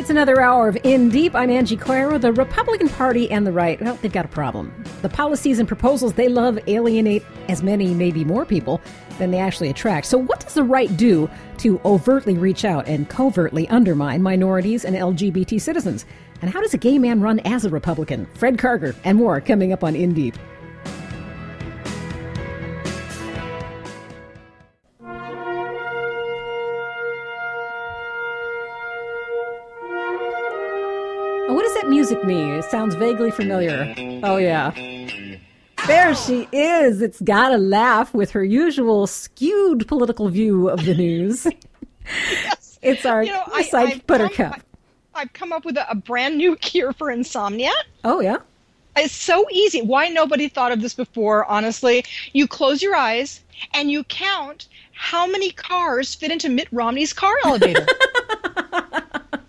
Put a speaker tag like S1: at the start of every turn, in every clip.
S1: It's another hour of In Deep. I'm Angie Coiro. The Republican Party and the right, well, they've got a problem. The policies and proposals they love alienate as many, maybe more people than they actually attract. So what does the right do to overtly reach out and covertly undermine minorities and LGBT citizens? And how does a gay man run as a Republican? Fred Karger and more coming up on In Deep. What does that music mean? It sounds vaguely familiar. Oh, yeah. There she is. It's GottaLaff with her usual skewed political view of the news.
S2: Yes.
S1: It's our side Buttercup.
S2: I've come up with a brand new cure for insomnia.
S1: Oh, yeah?
S2: It's so easy. Why nobody thought of this before, honestly? You close your eyes and you count how many cars fit into Mitt Romney's car elevator.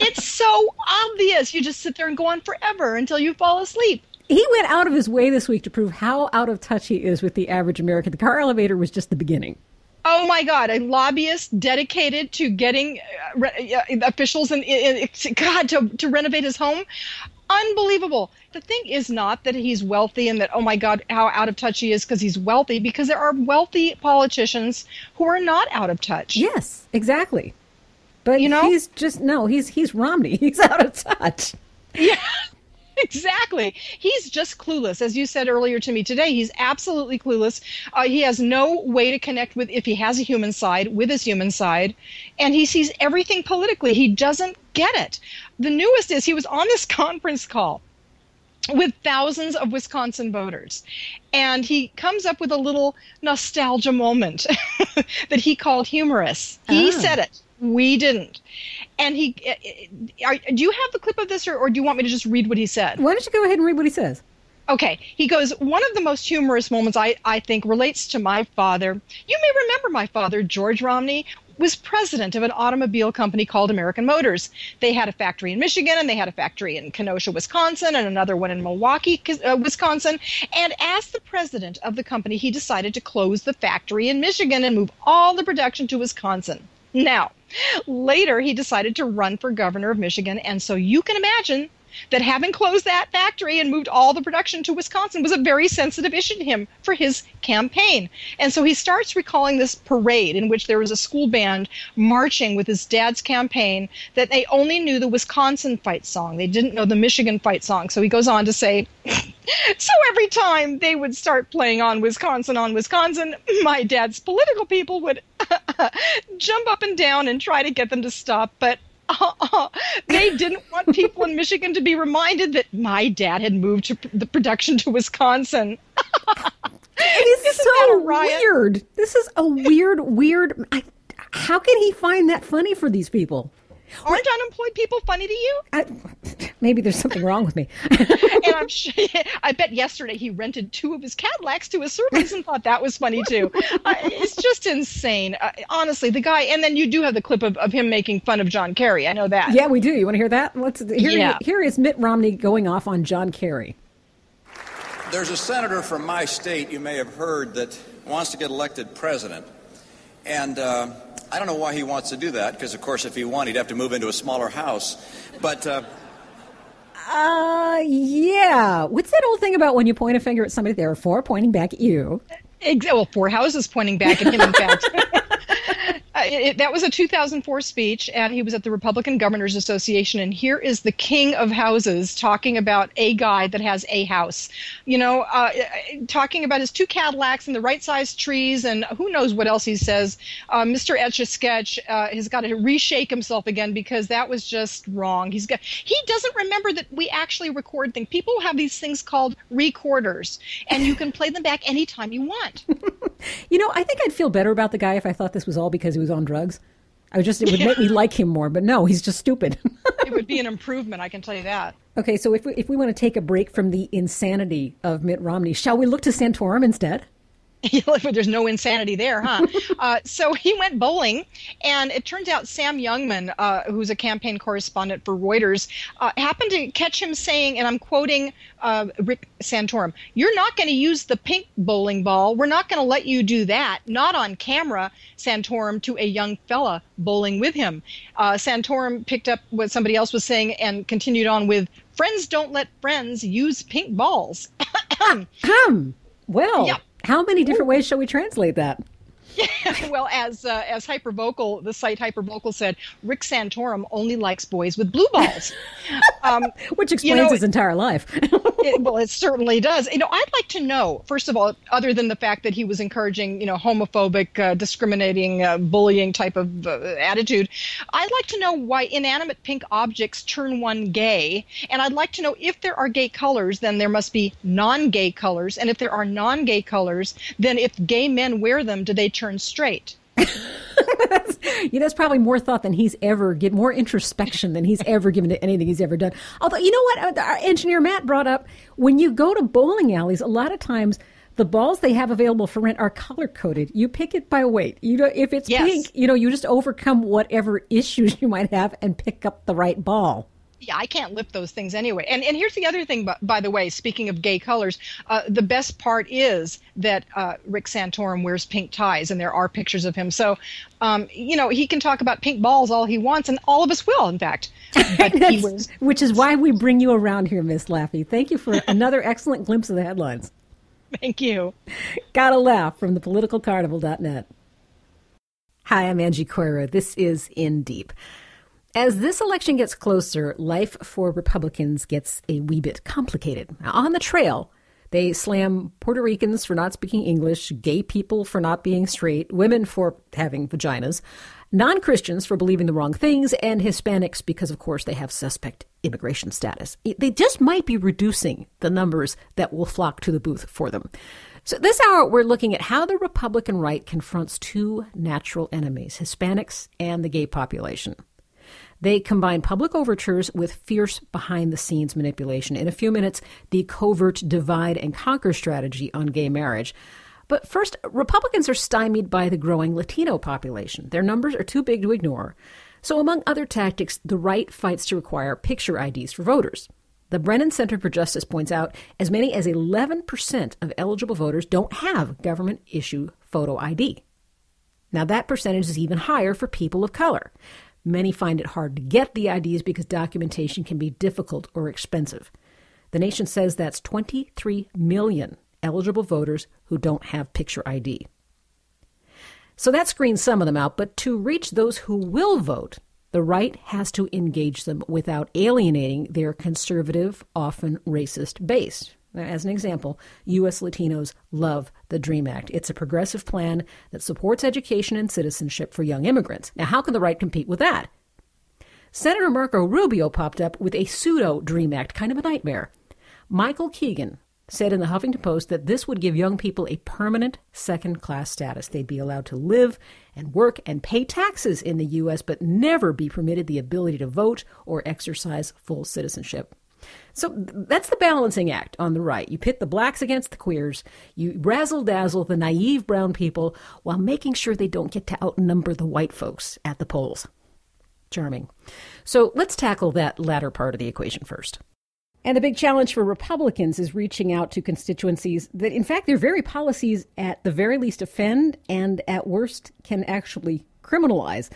S2: It's so obvious. You just sit there and go on forever until you fall asleep.
S1: He went out of his way this week to prove how out of touch he is with the average American. The car elevator was just the beginning.
S2: Oh, my God. A lobbyist dedicated to getting officials to renovate his home. Unbelievable. The thing is not that he's wealthy and that, oh, my God, how out of touch he is because he's wealthy, because there are wealthy politicians who are not out of touch.
S1: Yes, exactly. But he's just, he's Romney. He's out of touch.
S2: Yeah, exactly. He's just clueless. As you said earlier to me today, he's absolutely clueless. He has no way to connect with, if he has a human side, with his human side. And he sees everything politically. He doesn't get it. The newest is he was on this conference call with thousands of Wisconsin voters. And he comes up with a little nostalgia moment that he called humorous. He said it. We didn't. And do you have the clip of this, or do you want me to just read what he said?
S1: Why don't you go ahead and read what he says?
S2: Okay. He goes, one of the most humorous moments I think relates to my father. You may remember my father, George Romney, was president of an automobile company called American Motors. They had a factory in Michigan, and they had a factory in Kenosha, Wisconsin, and another one in Milwaukee, Wisconsin. And as the president of the company, he decided to close the factory in Michigan and move all the production to Wisconsin. Now, later he decided to run for governor of Michigan, and so you can imagine that having closed that factory and moved all the production to Wisconsin was a very sensitive issue to him for his campaign. And so he starts recalling this parade in which there was a school band marching with his dad's campaign, that they only knew the Wisconsin fight song. They didn't know the Michigan fight song. So he goes on to say, so every time they would start playing on Wisconsin, my dad's political people would jump up and down and try to get them to stop. But they didn't want people in Michigan to be reminded that my dad had moved the production to Wisconsin.
S1: It is so weird. This is a weird. How can he find that funny for these people?
S2: Aren't unemployed people funny to you?
S1: Maybe there's something wrong with me.
S2: And I bet yesterday he rented 2 of his Cadillacs to his servants and thought that was funny too. It's just insane. Honestly, the guy, and then you do have the clip of him making fun of John Kerry. I know that.
S1: Yeah, we do. You want to hear that? Here is Mitt Romney going off on John Kerry.
S3: There's a senator from my state, you may have heard, that wants to get elected president. And I don't know why he wants to do that, because, of course, if he won, he'd have to move into a smaller house. But
S1: yeah. What's that old thing about when you point a finger at somebody, there are 4 pointing back at you?
S2: Well, 4 houses pointing back at him, in fact. That was a 2004 speech, and he was at the Republican Governors Association, and here is the king of houses talking about a guy that has a house. Talking about his 2 Cadillacs and the right-sized trees, and who knows what else he says. Mr. Etch-a-Sketch has got to reshake himself again, because that was just wrong. He doesn't remember that we actually record things. People have these things called recorders, and you can play them back anytime you want.
S1: I think I'd feel better about the guy if I thought this was all because he was on drugs. It would make me like him more, but no, he's just stupid.
S2: It would be an improvement, I can tell you that.
S1: Okay, so if we want to take a break from the insanity of Mitt Romney, shall we look to Santorum instead?
S2: There's no insanity there, huh? So he went bowling, and it turns out Sam Youngman, who's a campaign correspondent for Reuters, happened to catch him saying, and I'm quoting Rick Santorum, "You're not going to use the pink bowling ball. We're not going to let you do that. Not on camera," Santorum to a young fella bowling with him. Santorum picked up what somebody else was saying and continued on with, "Friends don't let friends use pink balls."
S1: Well,
S2: yeah.
S1: How many different ways shall we translate that?
S2: Well, as Hypervocal, the site Hypervocal said, Rick Santorum only likes boys with blue balls.
S1: Which explains his entire life.
S2: It certainly does. I'd like to know, first of all, other than the fact that he was encouraging, homophobic, discriminating, bullying type of attitude, I'd like to know why inanimate pink objects turn one gay. And I'd like to know if there are gay colors, then there must be non-gay colors. And if there are non-gay colors, then if gay men wear them, do they turn straight?
S1: That's probably more thought than he's ever given, more introspection than he's ever given to anything he's ever done. Although, you know what? Our engineer Matt brought up, when you go to bowling alleys, a lot of times the balls they have available for rent are color-coded. You pick it by weight. If it's pink, you just overcome whatever issues you might have and pick up the right ball.
S2: Yeah, I can't lift those things anyway. And here's the other thing, by the way, speaking of gay colors, the best part is that Rick Santorum wears pink ties, and there are pictures of him. So, he can talk about pink balls all he wants, and all of us will, in fact. But
S1: which is why we bring you around here, Miss Laffy. Thank you for another excellent glimpse of the headlines.
S2: Thank you.
S1: GottaLaff from thepoliticalcarnival.net. Hi, I'm Angie Coiro. This is In Deep. As this election gets closer, life for Republicans gets a wee bit complicated. Now, on the trail, they slam Puerto Ricans for not speaking English, gay people for not being straight, women for having vaginas, non-Christians for believing the wrong things, and Hispanics because, of course, they have suspect immigration status. They just might be reducing the numbers that will flock to the booth for them. So this hour, we're looking at how the Republican right confronts two natural enemies, Hispanics and the gay population. They combine public overtures with fierce behind-the-scenes manipulation. In a few minutes, the covert divide and conquer strategy on gay marriage. But first, Republicans are stymied by the growing Latino population. Their numbers are too big to ignore. So among other tactics, the right fights to require picture IDs for voters. The Brennan Center for Justice points out as many as 11% of eligible voters don't have government-issue photo ID. Now, that percentage is even higher for people of color. Many find it hard to get the IDs because documentation can be difficult or expensive. The nation says that's 23 million eligible voters who don't have picture ID. So that screens some of them out, but to reach those who will vote, the right has to engage them without alienating their conservative, often racist base. As an example, U.S. Latinos love the DREAM Act. It's a progressive plan that supports education and citizenship for young immigrants. Now, how can the right compete with that? Senator Marco Rubio popped up with a pseudo-DREAM Act, kind of a nightmare. Michael Keegan said in the Huffington Post that this would give young people a permanent second-class status. They'd be allowed to live and work and pay taxes in the U.S., but never be permitted the ability to vote or exercise full citizenship. So that's the balancing act on the right. You pit the blacks against the queers. You razzle-dazzle the naive brown people while making sure they don't get to outnumber the white folks at the polls. Charming. So let's tackle that latter part of the equation first. And the big challenge for Republicans is reaching out to constituencies that, in fact, their very policies at the very least offend and at worst can actually criminalize.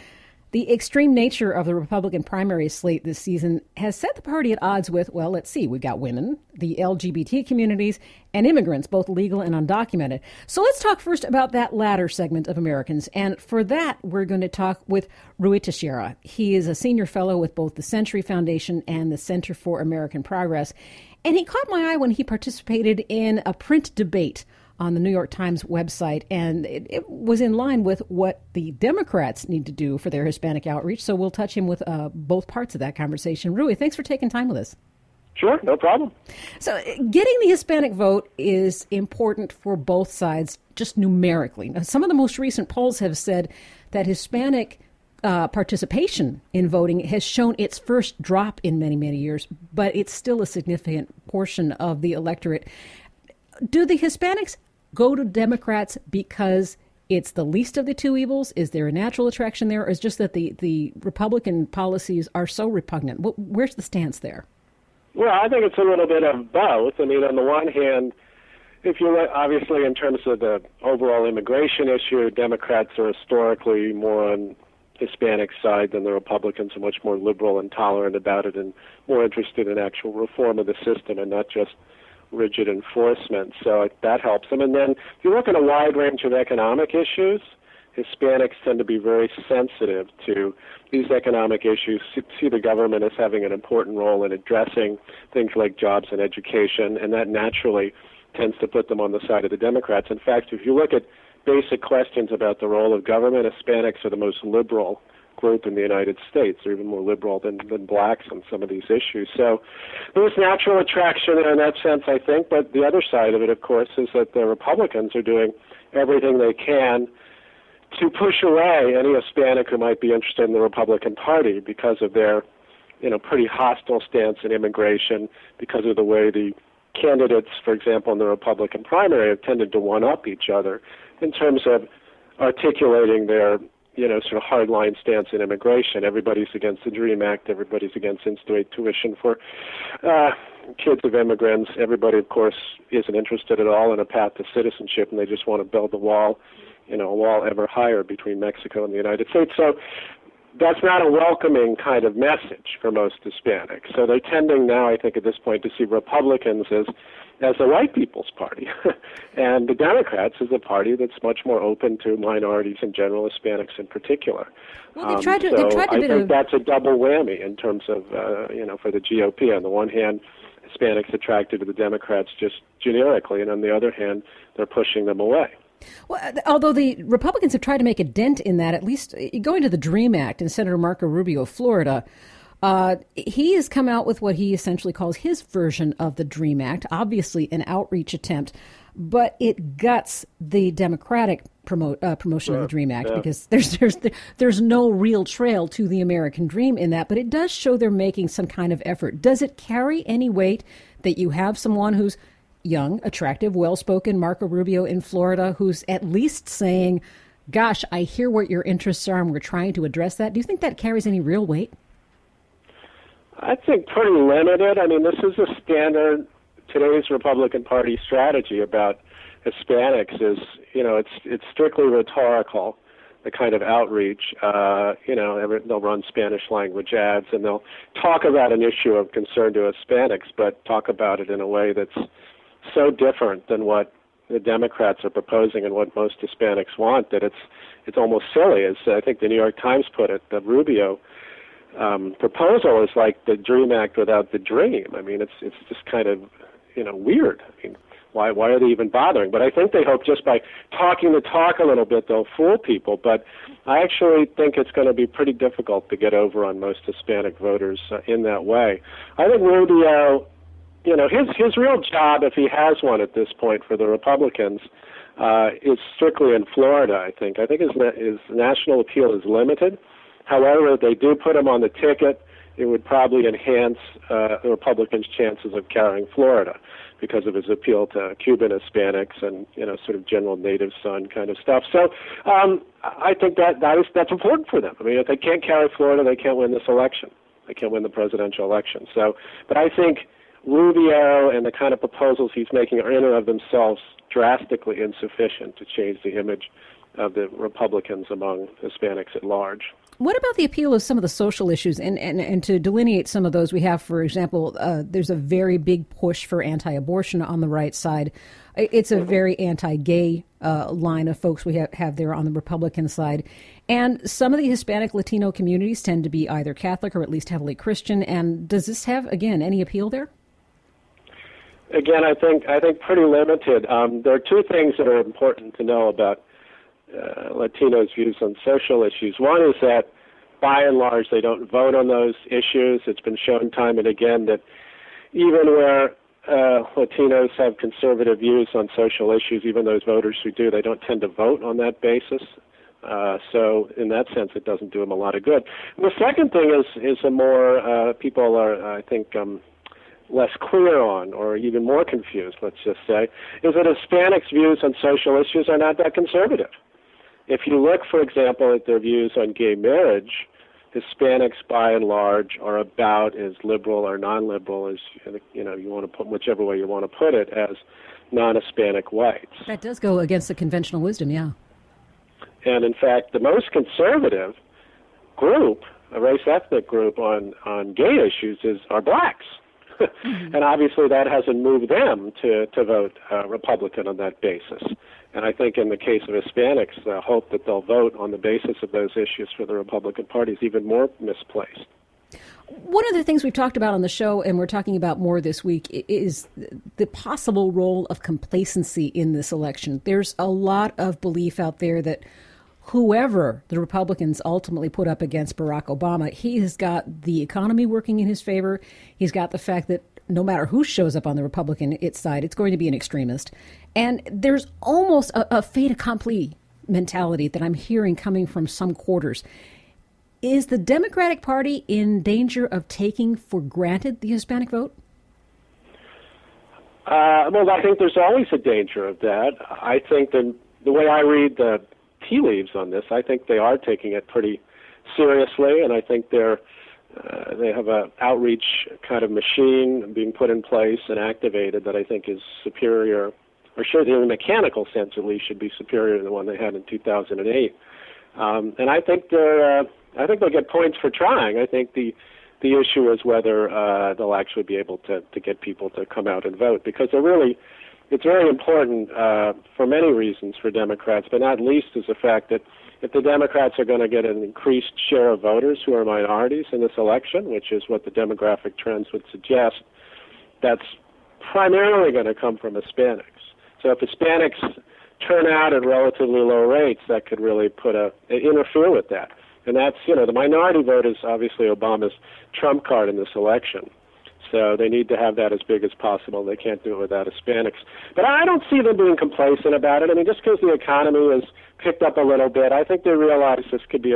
S1: The extreme nature of the Republican primary slate this season has set the party at odds with, well, let's see, we've got women, the LGBT communities, and immigrants, both legal and undocumented. So let's talk first about that latter segment of Americans. And for that, we're going to talk with Ruy Teixeira. He is a senior fellow with both the Century Foundation and the Center for American Progress. And he caught my eye when he participated in a print debate on the New York Times website, and it was in line with what the Democrats need to do for their Hispanic outreach. So we'll touch him with both parts of that conversation. Ruy, thanks for taking time with us.
S4: Sure, no problem.
S1: So getting the Hispanic vote is important for both sides, just numerically. Now, some of the most recent polls have said that Hispanic participation in voting has shown its first drop in many, many years, but it's still a significant portion of the electorate. Do the Hispanics go to Democrats because it's the least of the two evils? Is there a natural attraction there, or is it just that the Republican policies are so repugnant? Where's the stance there?
S4: Well, I think it's a little bit of both. I mean, on the one hand, if you look, obviously, in terms of the overall immigration issue, Democrats are historically more on Hispanic side than the Republicans, are much more liberal and tolerant about it and more interested in actual reform of the system and not just rigid enforcement. So that helps them. And then if you look at a wide range of economic issues, Hispanics tend to be very sensitive to these economic issues, see the government as having an important role in addressing things like jobs and education, and that naturally tends to put them on the side of the Democrats. In fact, if you look at basic questions about the role of government, Hispanics are the most liberal group in the United States. They're even more liberal than blacks on some of these issues. So there's natural attraction in that sense, I think. But the other side of it, of course, is that the Republicans are doing everything they can to push away any Hispanic who might be interested in the Republican Party because of their, pretty hostile stance in immigration, because of the way the candidates, for example, in the Republican primary have tended to one-up each other in terms of articulating their, sort of hardline stance in immigration. Everybody's against the DREAM Act. Everybody's against in-state tuition for kids of immigrants. Everybody, of course, isn't interested at all in a path to citizenship, and they just want to build a wall ever higher between Mexico and the United States. So that's not a welcoming kind of message for most Hispanics. So they're tending now, I think, at this point, to see Republicans as the white people's party, and the Democrats as a party that's much more open to minorities in general, Hispanics in particular.
S1: Well, I think
S4: that's a double whammy in terms of, for the GOP. On the one hand, Hispanics attracted to the Democrats just generically, and on the other hand, they're pushing them away.
S1: Well, although the Republicans have tried to make a dent in that, at least going to the DREAM Act, and Senator Marco Rubio of Florida, he has come out with what he essentially calls his version of the DREAM Act, obviously an outreach attempt, but it guts the Democratic promotion of the DREAM Act because there's no real trail to the American dream in that, but it does show they're making some kind of effort. Does it carry any weight that you have someone who's young, attractive, well-spoken, Marco Rubio in Florida, who's at least saying, gosh, I hear what your interests are and we're trying to address that? Do you think that carries any real weight?
S4: I think pretty limited. I mean, this is a standard, today's Republican Party strategy about Hispanics is, it's strictly rhetorical, the kind of outreach. They'll run Spanish language ads and they'll talk about an issue of concern to Hispanics, but talk about it in a way that's so different than what the Democrats are proposing and what most Hispanics want that it's almost silly. As I think the New York Times put it, the Rubio proposal is like the DREAM Act without the dream. I mean, it's just kind of weird. I mean, why are they even bothering? But I think they hope just by talking the talk a little bit they'll fool people. But I actually think it's going to be pretty difficult to get over on most Hispanic voters in that way. I think Rubio, his real job, if he has one at this point for the Republicans, is strictly in Florida, I think. I think his national appeal is limited. However, if they do put him on the ticket, it would probably enhance the Republicans' chances of carrying Florida because of his appeal to Cuban Hispanics and, sort of general native son kind of stuff. So I think that's important for them. I mean, if they can't carry Florida, they can't win this election. They can't win the presidential election. So, but I think Rubio and the kind of proposals he's making are in and of themselves drastically insufficient to change the image of the Republicans among Hispanics at large.
S1: What about the appeal of some of the social issues? And to delineate some of those, we have, for example, there's a very big push for anti-abortion on the right side. It's a very anti-gay line of folks we have there on the Republican side. And some of the Hispanic Latino communities tend to be either Catholic or at least heavily Christian. And does this have, again, any appeal there?
S4: Again, I think pretty limited. There are two things that are important to know about Latinos' views on social issues. One is that, by and large, they don't vote on those issues. It's been shown time and again that even where Latinos have conservative views on social issues, even those voters who do, they don't tend to vote on that basis. So in that sense, it doesn't do them a lot of good. And the second thing is a more, people are, I think, less clear on, or even more confused, let's just say, is that Hispanics' views on social issues are not that conservative. If you look, for example, at their views on gay marriage, Hispanics, by and large, are about as liberal or non-liberal as, you want to put, whichever way you want to put it, as non-Hispanic whites.
S1: That does go against the conventional wisdom, yeah.
S4: And in fact, the most conservative group, a race-ethnic group on gay issues, are blacks. And obviously that hasn't moved them to vote Republican on that basis. And I think in the case of Hispanics, the hope that they'll vote on the basis of those issues for the Republican Party is even more misplaced.
S1: One of the things we've talked about on the show, and we're talking about more this week, is the possible role of complacency in this election. There's a lot of belief out there that whoever the Republicans ultimately put up against Barack Obama, he has got the economy working in his favor. He's got the fact that no matter who shows up on the Republican side, it's going to be an extremist. And there's almost a fait accompli mentality that I'm hearing coming from some quarters. Is the Democratic Party in danger of taking for granted the Hispanic vote?
S4: Well, I think there's always a danger of that. I think the way I read the tea leaves on this, I think they are taking it pretty seriously, and I think they have an outreach kind of machine being put in place and activated that I think is superior, or certainly in a mechanical sense at least, should be superior to the one they had in 2008. And I think they'll get points for trying. I think the issue is whether they'll actually be able to get people to come out and vote, because it's very important for many reasons for Democrats, but not least is the fact that if the Democrats are going to get an increased share of voters who are minorities in this election, which is what the demographic trends would suggest, that's primarily going to come from Hispanics. So if Hispanics turn out at relatively low rates, that could really interfere with that. And that's, the minority vote is obviously Obama's trump card in this election. So they need to have that as big as possible. They can't do it without Hispanics. But I don't see them being complacent about it. I mean, just because the economy has picked up a little bit, I think they realize this could be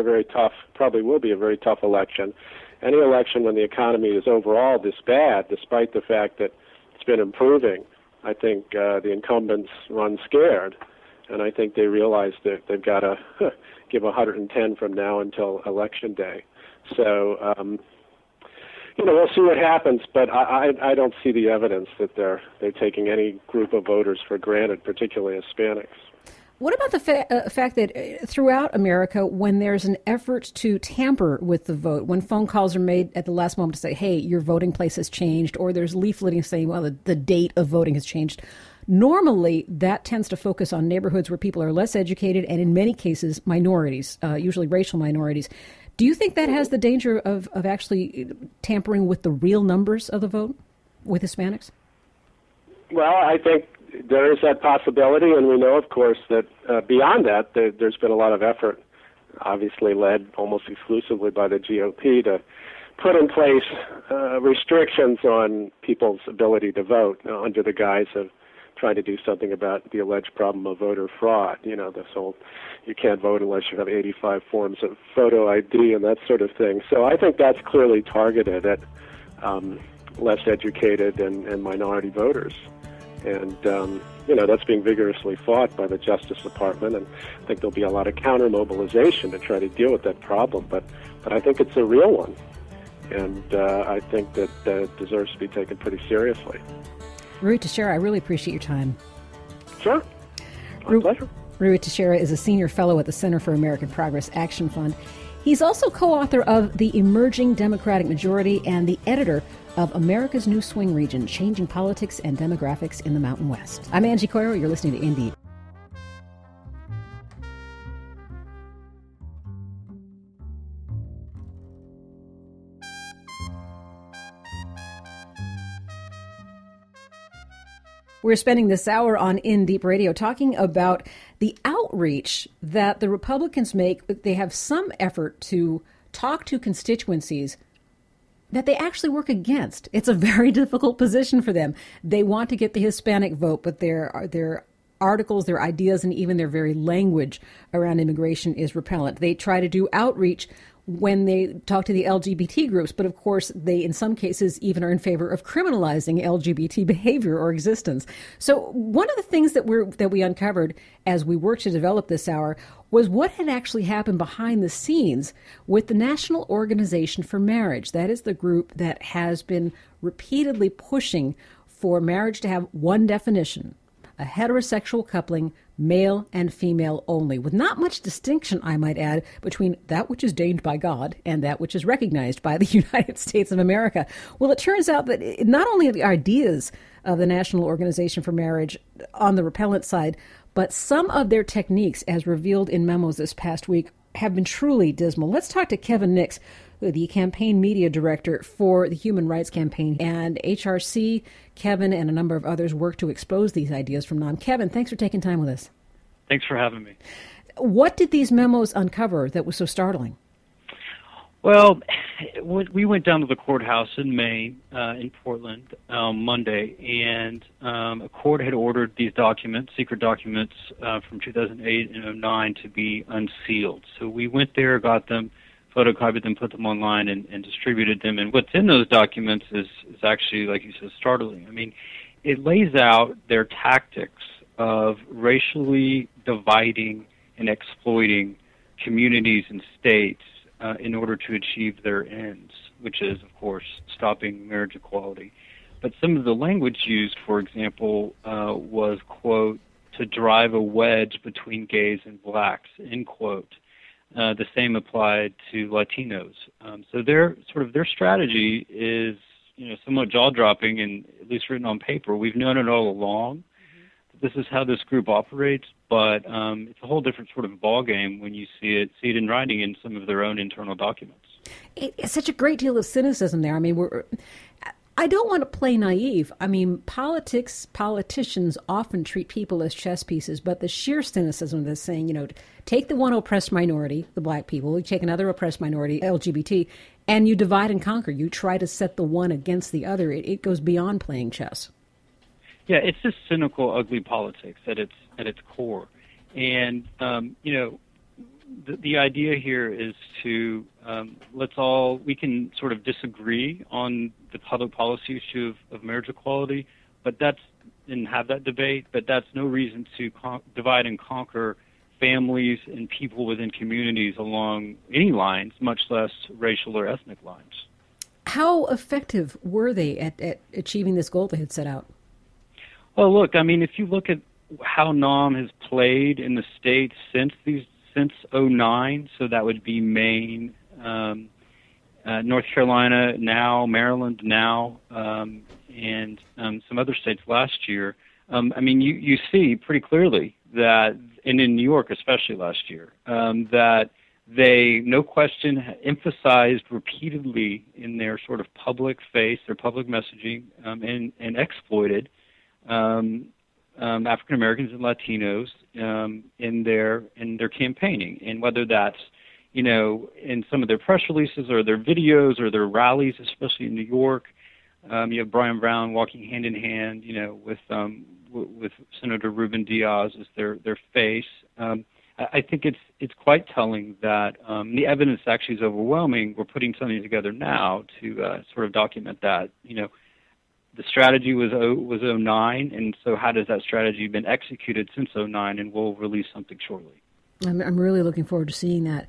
S4: probably will be a very tough election. Any election when the economy is overall this bad, despite the fact that it's been improving, I think the incumbents run scared. And I think they realize that they've got to give 110 from now until Election Day. So, we'll see what happens, but I don't see the evidence that they're taking any group of voters for granted, particularly Hispanics.
S1: What about the fact that throughout America, when there's an effort to tamper with the vote, when phone calls are made at the last moment to say, hey, your voting place has changed, or there's leafleting saying, well, the date of voting has changed, normally that tends to focus on neighborhoods where people are less educated and in many cases minorities, usually racial minorities. Do you think that has the danger of actually tampering with the real numbers of the vote with Hispanics? Well,
S4: I think there is that possibility, and we know, of course, that beyond that, there's been a lot of effort, obviously led almost exclusively by the GOP, to put in place restrictions on people's ability to vote under the guise of trying to do something about the alleged problem of voter fraud. This whole you can't vote unless you have 85 forms of photo ID and that sort of thing. So I think that's clearly targeted at less educated and minority voters. And, that's being vigorously fought by the Justice Department, and I think there'll be a lot of counter-mobilization to try to deal with that problem. But I think it's a real one, and I think that it deserves to be taken pretty seriously.
S1: Ruy Teixeira, I really appreciate your time.
S4: Sure. My pleasure.
S1: Ruy Teixeira is a senior fellow at the Center for American Progress Action Fund. He's also co-author of The Emerging Democratic Majority and the editor of America's New Swing Region, Changing Politics and Demographics in the Mountain West. I'm Angie Coiro. You're listening to Indeed. We're spending this hour on In Deep Radio talking about the outreach that the Republicans make. They have some effort to talk to constituencies that they actually work against. It's a very difficult position for them. They want to get the Hispanic vote, but their articles, their ideas, and even their very language around immigration is repellent. They try to do outreach when they talk to the LGBT groups, but of course they, in some cases, even are in favor of criminalizing LGBT behavior or existence. So one of the things that we uncovered as we worked to develop this hour was what had actually happened behind the scenes with the National Organization for Marriage. That is the group that has been repeatedly pushing for marriage to have one definition: a heterosexual coupling, male and female only, with not much distinction, I might add, between that which is deigned by God and that which is recognized by the United States of America. Well, it turns out that not only are the ideas of the National Organization for Marriage on the repellent side, but some of their techniques, as revealed in memos this past week, have been truly dismal. Let's talk to Kevin Nix, the campaign media director for the Human Rights Campaign, and HRC. Kevin and a number of others work to expose these ideas from NOM. Kevin, thanks for taking time with us.
S5: Thanks for having me.
S1: What did these memos uncover that was so startling?
S5: Well, we went down to the courthouse in Maine, in Portland, Monday, and a court had ordered these documents, secret documents from 2008 and 2009, to be unsealed. So we went there, got them, photocopied them, put them online, and distributed them. And what's in those documents is actually, like you said, startling. I mean, it lays out their tactics of racially dividing and exploiting communities and states in order to achieve their ends, which is, of course, stopping marriage equality. But some of the language used, for example, was, quote, to drive a wedge between gays and blacks, end quote. The same applied to Latinos. So their strategy is, somewhat jaw-dropping and at least written on paper. We've known it all along. This is how this group operates, but it's a whole different sort of ballgame when you see it in writing in some of their own internal documents.
S1: It's such a great deal of cynicism there. I mean, I don't want to play naive. I mean, politicians often treat people as chess pieces, but the sheer cynicism of this saying, take the one oppressed minority, the black people, you take another oppressed minority, LGBT, and you divide and conquer. You try to set the one against the other. It goes beyond playing chess.
S5: Yeah, it's just cynical, ugly politics at its core. And, the idea here is to we can sort of disagree on the public policy issue of marriage equality, and have that debate, but that's no reason to divide and conquer families and people within communities along any lines, much less racial or ethnic lines. How effective were they at achieving this goal they had set out? Well, look, I mean, if you look at how NOM has played in the states since 2009, so that would be Maine, North Carolina now, Maryland now, and some other states last year. I mean, you see pretty clearly that, and in New York especially last year, that they, no question, emphasized repeatedly in their sort of public face, their public messaging, and exploited African Americans and Latinos in their campaigning, and whether that's in some of their press releases or their videos or their rallies, especially in New York. You have Brian Brown walking hand in hand, with Senator Ruben Diaz as their face. I think it's quite telling that the evidence actually is overwhelming. We're putting something together now to sort of document that. The strategy was 2009, and so how does that strategy been executed since 2009? And we'll release something shortly. I'm really looking forward to seeing that.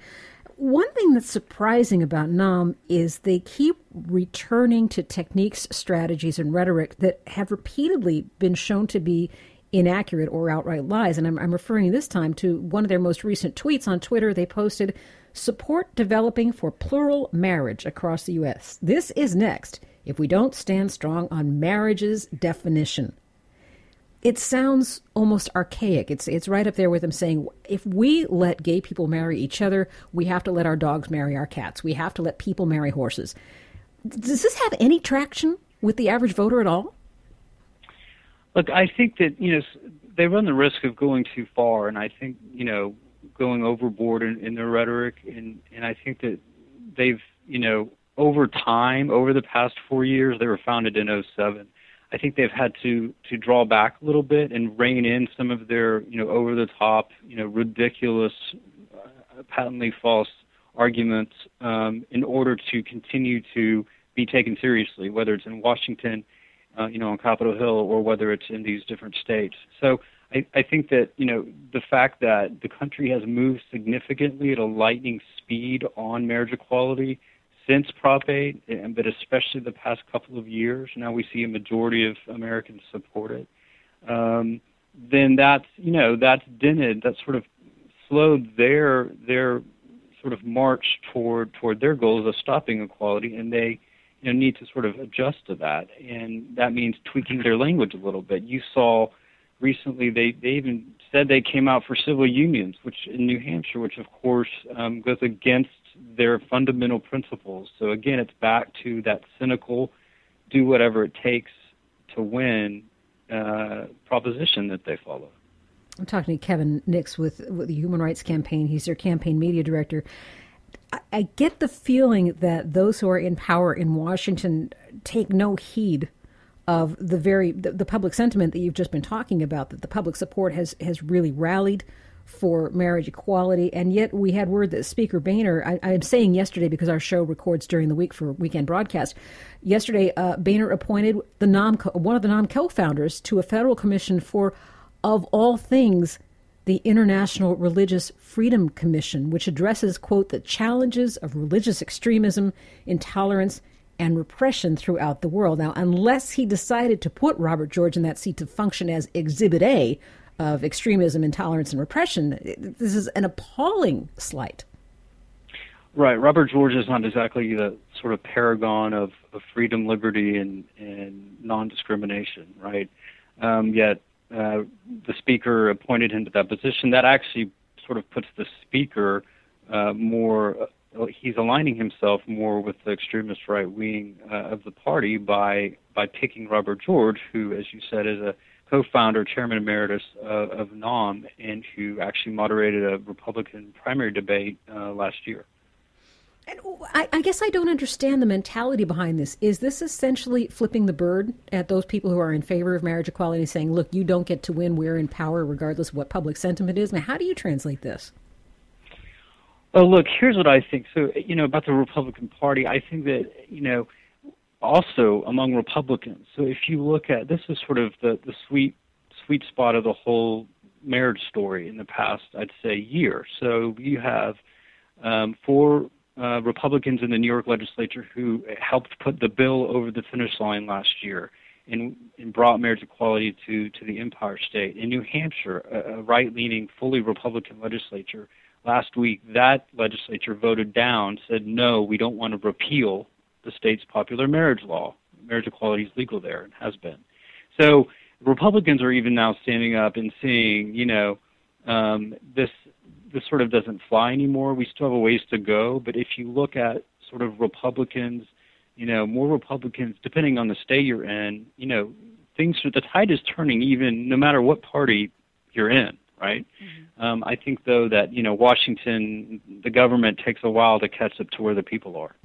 S5: One thing that's surprising about NOM is they keep returning to techniques, strategies, and rhetoric that have repeatedly been shown to be inaccurate or outright lies. And I'm referring this time to one of their most recent tweets on Twitter. They posted, "Support developing for plural marriage across the U.S. This is next if we don't stand strong on marriage's definition." It sounds almost archaic. It's right up there with them saying, if we let gay people marry each other, we have to let our dogs marry our cats. We have to let people marry horses. Does this have any traction with the average voter at all? Look, I think that, they run the risk of going too far, and I think, going overboard in their rhetoric, and I think that they've, over time, over the past 4 years, they were founded in 2007, I think they've had to draw back a little bit and rein in some of their, over-the-top, ridiculous, patently false arguments in order to continue to be taken seriously, whether it's in Washington, on Capitol Hill, or whether it's in these different states. So I think that, the fact that the country has moved significantly at a lightning speed on marriage equality since Prop 8, but especially the past couple of years, now we see a majority of Americans support it, then that's dented, that sort of slowed their sort of march toward their goals of stopping equality, and they need to sort of adjust to that, and that means tweaking their language a little bit. You saw recently they even said they came out for civil unions, which in New Hampshire, which of course goes against their fundamental principles. So again, it's back to that cynical, do whatever it takes to win proposition that they follow.
S1: I'm talking to Kevin Nix with the Human Rights Campaign. He's their campaign media director. I get the feeling that those who are in power in Washington take no heed of the public sentiment that you've just been talking about, that the public support has really rallied for marriage equality. And yet we had word that Speaker Boehner, I'm saying yesterday because our show records during the week for weekend broadcast, yesterday Boehner appointed one of the NOM co-founders to a federal commission for, of all things, the International Religious Freedom Commission, which addresses, quote, the challenges of religious extremism, intolerance, and repression throughout the world. Now, unless he decided to put Robert George in that seat to function as Exhibit A of extremism, intolerance, and repression, this is an appalling slight.
S5: Right. Robert George is not exactly the sort of paragon of freedom, liberty, and non-discrimination, right? Yet the Speaker appointed him to that position. That actually sort of puts the Speaker more... he's aligning himself more with the extremist right wing of the party by picking Robert George, who, as you said, is a co-founder, chairman emeritus of NOM, and who actually moderated a Republican primary debate last year.
S1: And I guess I don't understand the mentality behind this. Is this essentially flipping the bird at those people who are in favor of marriage equality, saying, look, you don't get to win, we're in power regardless of what public sentiment is? Now, how do you translate this?
S5: Oh, look, here's what I think. So, about the Republican Party, I think that, also among Republicans. So if you look at, this is sort of the sweet spot of the whole marriage story in the past, I'd say, year. So you have four Republicans in the New York legislature who helped put the bill over the finish line last year and brought marriage equality to the Empire State. In New Hampshire, a right-leaning, fully Republican legislature, last week, that legislature voted down, said, no, we don't want to repeal the state's popular marriage law. Marriage equality is legal there and has been. So Republicans are even now standing up and saying, this sort of doesn't fly anymore. We still have a ways to go. But if you look at sort of Republicans, more Republicans, depending on the state you're in, the tide is turning even no matter what party you're in. Right. Mm-hmm. I think, though, that, Washington, the government takes a while to catch up to where the people are.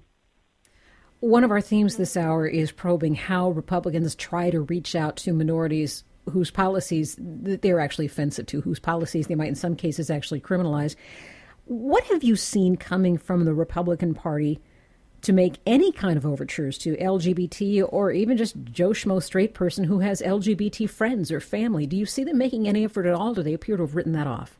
S1: One of our themes this hour is probing how Republicans try to reach out to minorities whose policies that they're actually offensive to, whose policies they might in some cases actually criminalize. What have you seen coming from the Republican Party to make any kind of overtures to LGBT or even just Joe Schmo straight person who has LGBT friends or family? Do you see them making any effort at all? Do they appear to have written that off?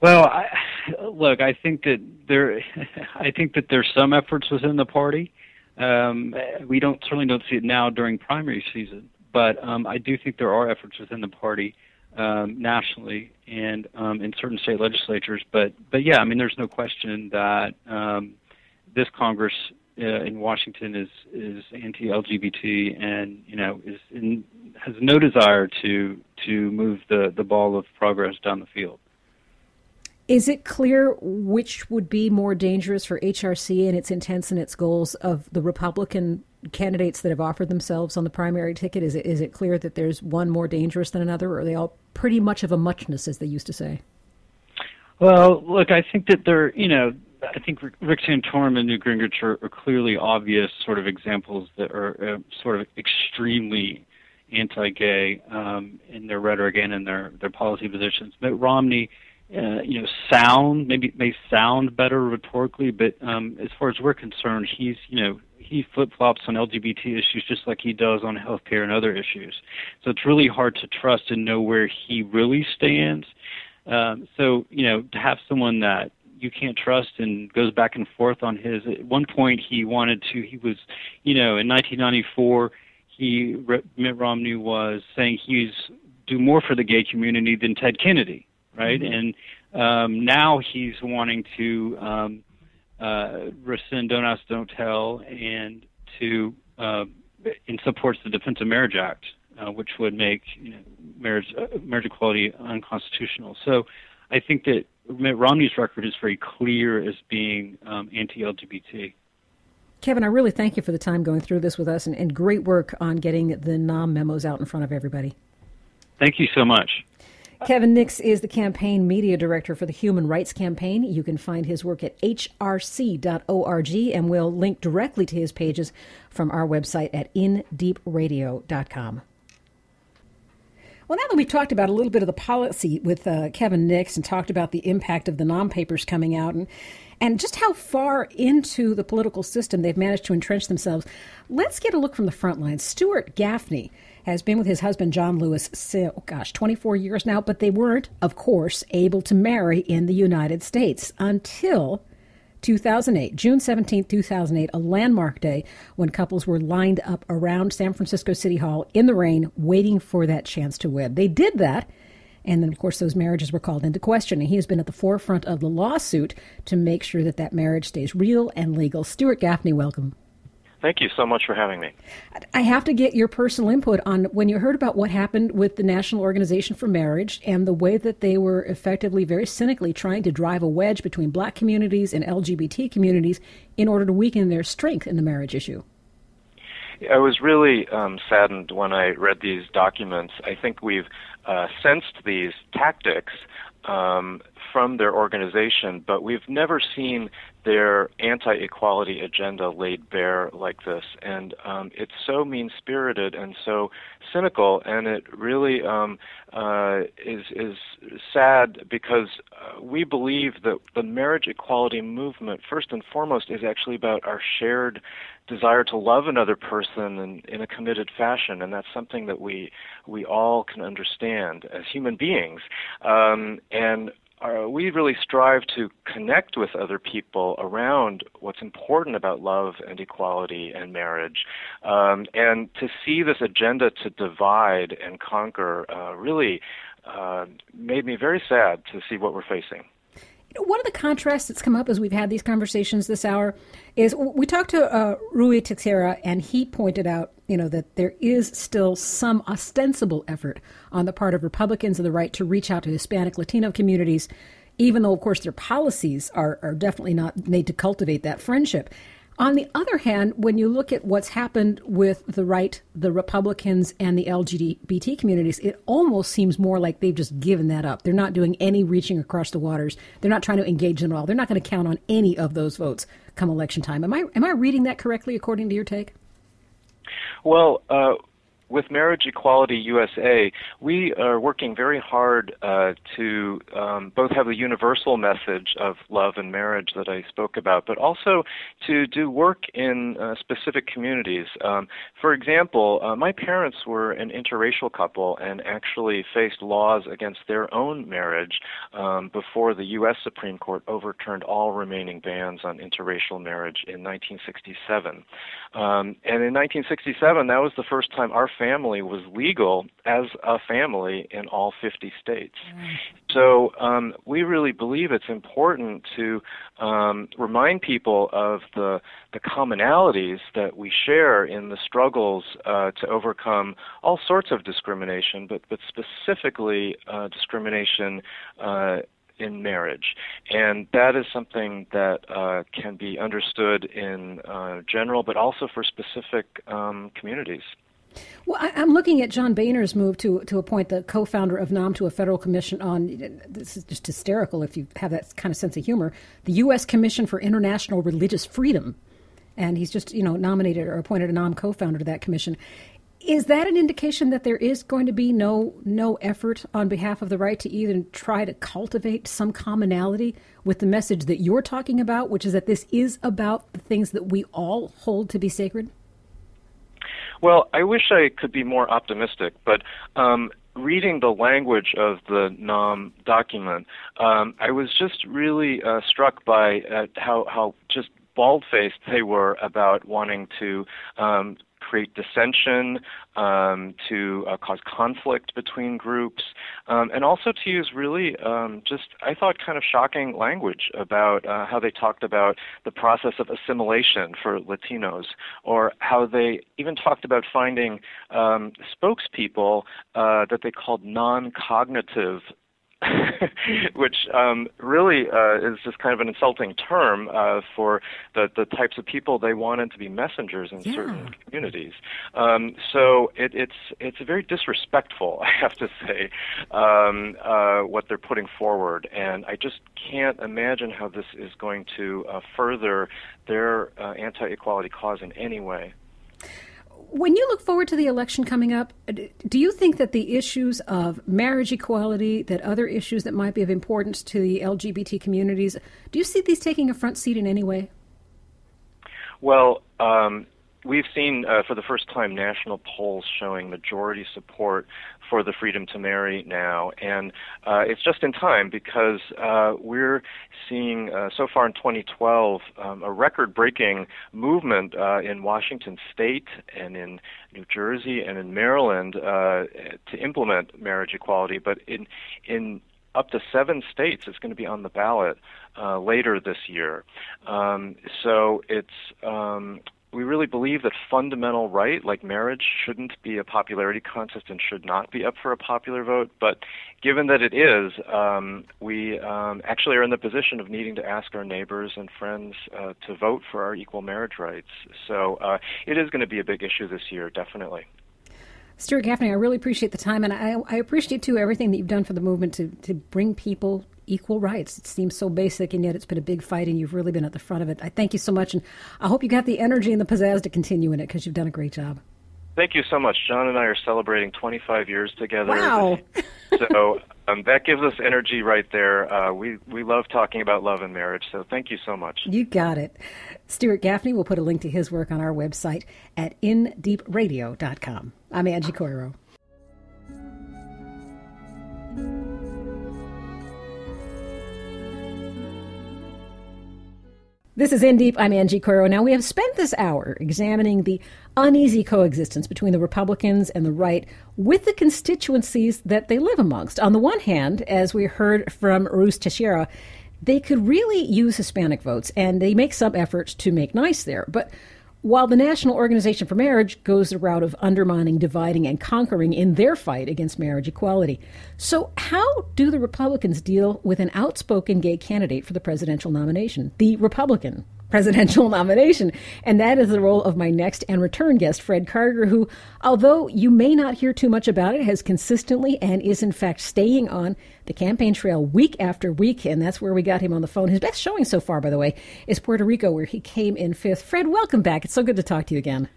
S5: Well, I think that there's some efforts within the party. We certainly don't see it now during primary season, but I do think there are efforts within the party nationally and in certain state legislatures. But yeah, there's no question that this Congress in Washington is anti-LGBT and has no desire to move the ball of progress down the field.
S1: Is it clear which would be more dangerous for HRC and its intents and its goals of the Republican candidates that have offered themselves on the primary ticket? Is it clear that there's one more dangerous than another, or are they all pretty much of a muchness, as they used to say?
S5: Well, look, I think that I think Rick Santorum and Newt Gingrich are clearly obvious sort of examples that are sort of extremely anti-gay in their rhetoric and in their policy positions. Mitt Romney may sound better rhetorically, but as far as we're concerned, he flip-flops on LGBT issues just like he does on healthcare and other issues. So it's really hard to trust and know where he really stands. To have someone that you can't trust and goes back and forth on his, at one point in 1994, Mitt Romney was saying he's do more for the gay community than Ted Kennedy, right? Mm-hmm. And now he's wanting to rescind Don't Ask, Don't Tell, and supports the Defense of Marriage Act, which would make marriage equality unconstitutional. So I think that Mitt Romney's record is very clear as being anti-LGBT.
S1: Kevin, I really thank you for the time going through this with us, and great work on getting the NOM memos out in front of everybody.
S5: Thank you so much.
S1: Kevin Nix is the campaign media director for the Human Rights Campaign. You can find his work at hrc.org, and we'll link directly to his pages from our website at indeepradio.com. Well, now that we've talked about a little bit of the policy with Kevin Nix and talked about the impact of the NOM papers coming out and just how far into the political system they've managed to entrench themselves, let's get a look from the front lines. Stuart Gaffney has been with his husband, John Lewis, 24 years now, but they weren't, of course, able to marry in the United States until 2008, June 17, 2008, a landmark day when couples were lined up around San Francisco City Hall in the rain, waiting for that chance to wed. They did that, and then, of course, those marriages were called into question, and he has been at the forefront of the lawsuit to make sure that that marriage stays real and legal. Stuart Gaffney, welcome.
S6: Thank you so much for having me.
S1: I have to get your personal input on when you heard about what happened with the National Organization for Marriage and the way that they were effectively, very cynically trying to drive a wedge between black communities and LGBT communities in order to weaken their strength in the marriage issue.
S6: I was really saddened when I read these documents. I think we've sensed these tactics from their organization, but we've never seen their anti-equality agenda laid bare like this. And it's so mean-spirited and so cynical, and it really is sad because we believe that the marriage equality movement, first and foremost, is actually about our shared desire to love another person in a committed fashion, and that's something that we all can understand as human beings. We really strive to connect with other people around what's important about love and equality and marriage. And to see this agenda to divide and conquer really made me very sad to see what we're facing.
S1: One of the contrasts that's come up as we've had these conversations this hour is we talked to Ruy Teixeira, and he pointed out, that there is still some ostensible effort on the part of Republicans and the right to reach out to Hispanic, Latino communities, even though, of course, their policies are definitely not made to cultivate that friendship. On the other hand, when you look at what's happened with the right, the Republicans, and the LGBT communities, it almost seems more like they've just given that up. They're not doing any reaching across the waters. They're not trying to engage them at all. They're not going to count on any of those votes come election time. Am I reading that correctly, according to your take?
S6: Well, with Marriage Equality USA, we are working very hard to both have the universal message of love and marriage that I spoke about, but also to do work in specific communities. For example, my parents were an interracial couple and actually faced laws against their own marriage before the U.S. Supreme Court overturned all remaining bans on interracial marriage in 1967. And in 1967, that was the first time our family was legal as a family in all 50 states. So we really believe it's important to remind people of the commonalities that we share in the struggles to overcome all sorts of discrimination, but specifically discrimination in marriage. And that is something that can be understood in general, but also for specific communities.
S1: Well, I'm looking at John Boehner's move to appoint the co-founder of NOM to a federal commission on, this is just hysterical if you have that kind of sense of humor, the U.S. Commission for International Religious Freedom. And he's just, nominated or appointed a NOM co-founder to that commission. Is that an indication that there is going to be no effort on behalf of the right to even try to cultivate some commonality with the message that you're talking about, which is that this is about the things that we all hold to be sacred?
S6: Well, I wish I could be more optimistic, but reading the language of the NOM document, I was just really struck by how just bald-faced they were about wanting to create dissension, to cause conflict between groups, and also to use really I thought, kind of shocking language about how they talked about the process of assimilation for Latinos, or how they even talked about finding spokespeople that they called non-cognitive, which really is just kind of an insulting term for the types of people they wanted to be messengers in certain communities. So it's very disrespectful, I have to say, what they're putting forward, and I just can't imagine how this is going to further their anti-equality cause in any way.
S1: When you look forward to the election coming up, do you think that the issues of marriage equality, that other issues that might be of importance to the LGBT communities, do you see these taking a front seat in any way?
S6: Well, we've seen for the first time national polls showing majority support for the freedom to marry now, and it's just in time because we're seeing so far in 2012 a record-breaking movement in Washington State and in New Jersey and in Maryland to implement marriage equality, but in up to 7 states it's going to be on the ballot later this year. So it's we really believe that fundamental right, like marriage, shouldn't be a popularity contest and should not be up for a popular vote. But given that it is, we actually are in the position of needing to ask our neighbors and friends to vote for our equal marriage rights. So it is going to be a big issue this year, definitely.
S1: Stuart Gaffney, I really appreciate the time, and I appreciate, too, everything that you've done for the movement to bring people equal rights. It seems so basic, and yet it's been a big fight, and you've really been at the front of it. I thank you so much, and I hope you got the energy and the pizzazz to continue in it, because you've done a great job.
S6: Thank you so much. John and I are celebrating 25 years together.
S1: Wow.
S6: So that gives us energy right there. We love talking about love and marriage, so thank you so much.
S1: You got it. Stuart Gaffney will put a link to his work on our website at indeepradio.com. I'm Angie Coiro. This is In Deep. I'm Angie Coiro. Now, we have spent this hour examining the uneasy coexistence between the Republicans and the right with the constituencies that they live amongst. On the one hand, as we heard from Ruy Teixeira, they could really use Hispanic votes, and they make some efforts to make nice there. But while the National Organization for Marriage goes the route of undermining, dividing, and conquering in their fight against marriage equality. So how do the Republicans deal with an outspoken gay candidate for the presidential nomination? The Republican presidential nomination. And that is the role of my next and return guest, Fred Karger, who, although you may not hear too much about it, has consistently and is in fact staying on the campaign trail week after week. And that's where we got him on the phone. His best showing so far, by the way, is Puerto Rico, where he came in 5th. Fred, welcome back. It's so good to talk to you again.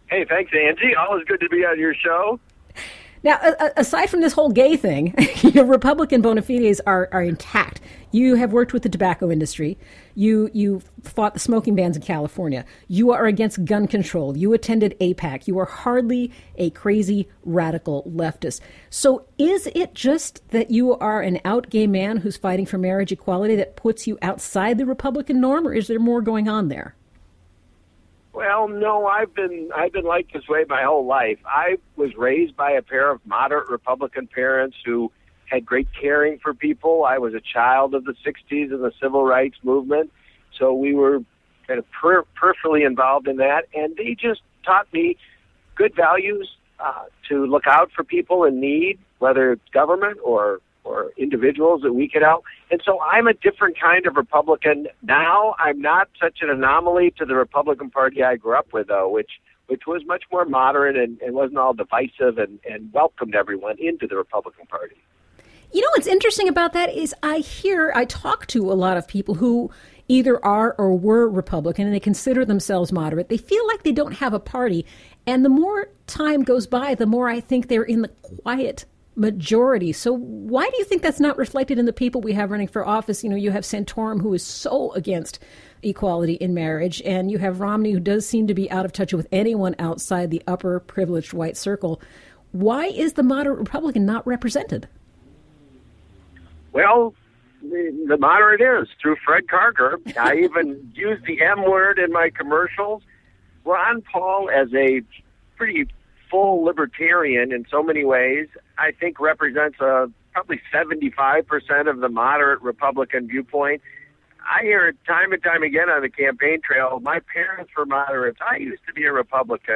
S7: Hey, thanks, Angie. Always good to be on your show.
S1: Now, aside from this whole gay thing, your Republican bona fides are intact. You have worked with the tobacco industry. You fought the smoking bans in California. You are against gun control. You attended AIPAC. You are hardly a crazy radical leftist. So is it just that you are an out gay man who's fighting for marriage equality that puts you outside the Republican norm, or is there more going on there?
S7: Well, no, I've been like this way my whole life. I was raised by a pair of moderate Republican parents who had great caring for people. I was a child of the 60s and the civil rights movement, so we were kind of peripherally involved in that, and they just taught me good values to look out for people in need, whether it's government or individuals that we could help. And so I'm a different kind of Republican now. I'm not such an anomaly to the Republican Party I grew up with, though, which was much more moderate and wasn't all divisive and welcomed everyone into the Republican Party.
S1: You know what's interesting about that is I talk to a lot of people who either are or were Republican and they consider themselves moderate. They feel like they don't have a party. And the more time goes by, the more I think they're in the quiet majority. So why do you think that's not reflected in the people we have running for office? You know, you have Santorum, who is so against equality in marriage, and you have Romney, who does seem to be out of touch with anyone outside the upper privileged white circle. Why is the moderate Republican not represented?
S7: Well, the moderate is through Fred Karger. I even use the M word in my commercials. Ron Paul, as a pretty full libertarian in so many ways, I think represents probably 75% of the moderate Republican viewpoint. I hear it time and time again on the campaign trail. My parents were moderates. I used to be a Republican.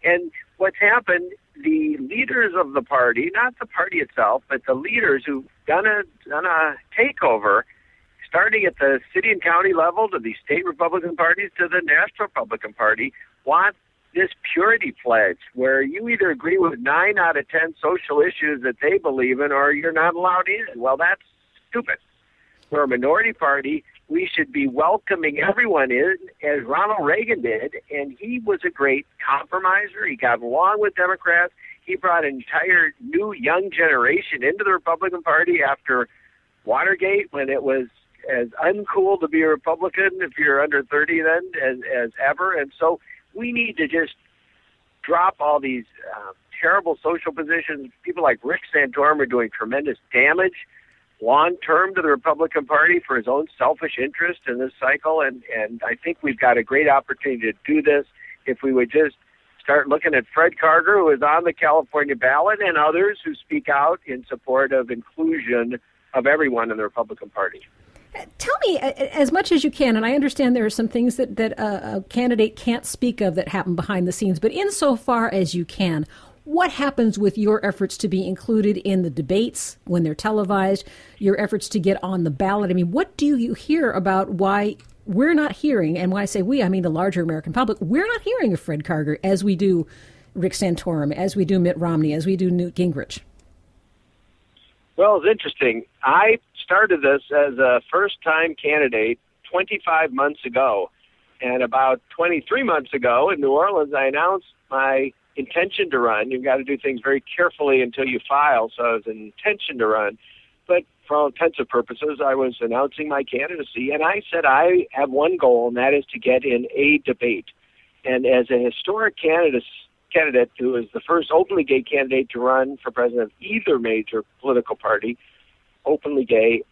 S7: And what's happened, the leaders of the party, not the party itself, but the leaders who've done a takeover, starting at the city and county level to the state Republican parties to the national Republican Party, want this purity pledge where you either agree with 9 out of 10 social issues that they believe in or you're not allowed in. Well, that's stupid. We're a minority party. We should be welcoming everyone in, as Ronald Reagan did, and he was a great compromiser. He got along with Democrats. He brought an entire new young generation into the Republican Party after Watergate, when it was as uncool to be a Republican if you're under 30 then as ever. And so we need to just drop all these terrible social positions. People like Rick Santorum are doing tremendous damage long-term to the Republican Party for his own selfish interest in this cycle, and I think we've got a great opportunity to do this if we would just start looking at Fred Karger, who is on the California ballot, and others who speak out in support of inclusion of everyone in the Republican Party.
S1: Tell me as much as you can, and I understand there are some things that a candidate can't speak of that happen behind the scenes, but insofar as you can, what happens with your efforts to be included in the debates when they're televised, your efforts to get on the ballot? I mean, what do you hear about why we're not hearing, and when I say we, I mean the larger American public, we're not hearing of Fred Karger as we do Rick Santorum, as we do Mitt Romney, as we do Newt Gingrich?
S7: Well, it's interesting. I started this as a first-time candidate 25 months ago, and about 23 months ago in New Orleans, I announced my intention to run. You've got to do things very carefully until you file, so it was an intention to run. But for all intents and purposes, I was announcing my candidacy, and I said I have one goal, and that is to get in a debate. And as a historic candidate who is the first openly gay candidate to run for president of either major political party, openly gay,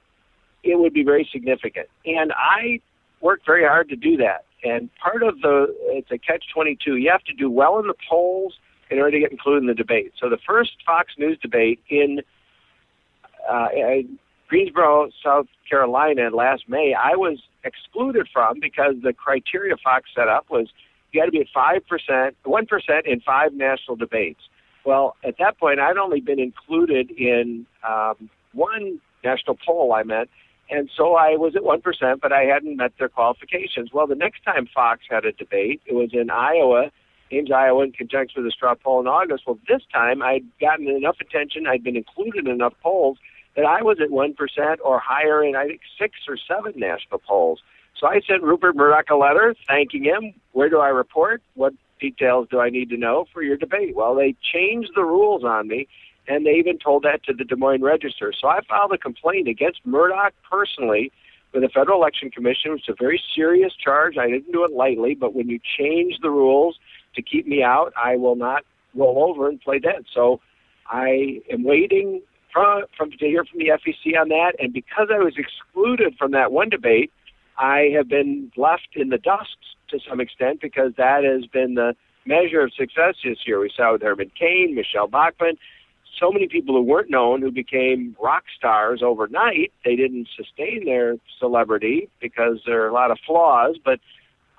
S7: it would be very significant. And I worked very hard to do that. And part of it's a catch-22. You have to do well in the polls in order to get included in the debate. So the first Fox News debate in Greensboro, South Carolina last May, I was excluded from because the criteria Fox set up was you got to be at 1% in 5 national debates. Well, at that point, I'd only been included in one national poll I'm at, and so I was at 1%, but I hadn't met their qualifications. Well, the next time Fox had a debate, it was in Iowa, Ames, Iowa, in conjunction with a straw poll in August. Well, this time I'd gotten enough attention, I'd been included in enough polls that I was at 1% or higher in, I think, 6 or 7 national polls. So I sent Rupert Murdoch a letter thanking him. Where do I report? What details do I need to know for your debate? Well, they changed the rules on me, and they even told that to the Des Moines Register. So I filed a complaint against Murdoch personally with the Federal Election Commission, which is a very serious charge. I didn't do it lightly, but when you change the rules to keep me out, I will not roll over and play dead. So I am waiting to hear from the FEC on that, and because I was excluded from that one debate, I have been left in the dust to some extent because that has been the measure of success this year. We saw with Herman Cain, Michelle Bachmann, so many people who weren't known who became rock stars overnight. They didn't sustain their celebrity because there are a lot of flaws, but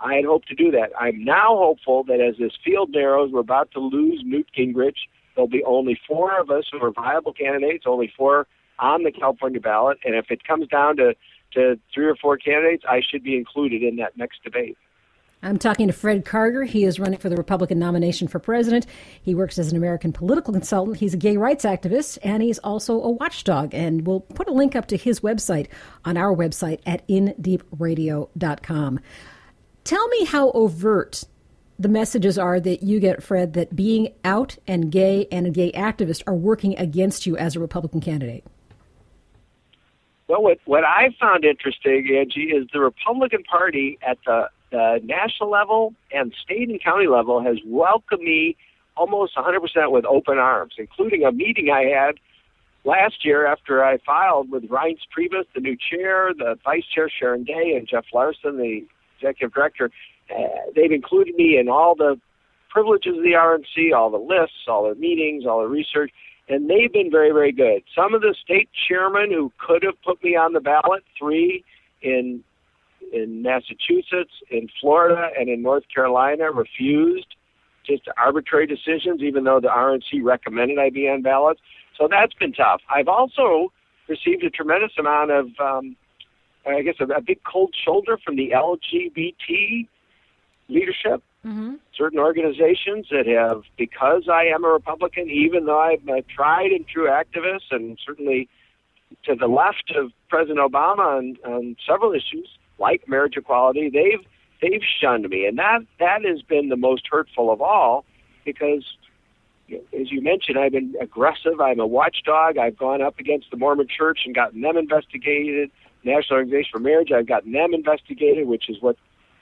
S7: I had hoped to do that. I'm now hopeful that as this field narrows, we're about to lose Newt Gingrich. There'll be only 4 of us who are viable candidates, only 4 on the California ballot, and if it comes down to 3 or 4 candidates, I should be included in that next debate.
S1: I'm talking to Fred Karger. He is running for the Republican nomination for president. He works as an American political consultant. He's a gay rights activist, and he's also a watchdog. And we'll put a link up to his website on our website at indeepradio.com. Tell me how overt the messages are that you get, Fred, that being out and gay and a gay activist are working against you as a Republican candidate.
S7: Well, what I found interesting, Angie, is the Republican Party at the national level and state and county level has welcomed me almost 100% with open arms, including a meeting I had last year after I filed with Reince Priebus, the new chair, the vice chair, Sharon Day, and Jeff Larson, the executive director. They've included me in all the privileges of the RNC, all the lists, all the meetings, all the research, and they've been very, very good. Some of the state chairmen who could have put me on the ballot, 3 in Massachusetts, in Florida, and in North Carolina, refused, just arbitrary decisions, even though the RNC recommended I be on ballots. So that's been tough. I've also received a tremendous amount of, a big cold shoulder from the LGBT leadership. Mm-hmm. Certain organizations that have, because I am a Republican, even though I'm a tried and true activist, and certainly to the left of President Obama on several issues, like marriage equality, they've shunned me. And that has been the most hurtful of all, because, as you mentioned, I've been aggressive. I'm a watchdog. I've gone up against the Mormon Church and gotten them investigated. National Organization for Marriage, I've gotten them investigated, which is what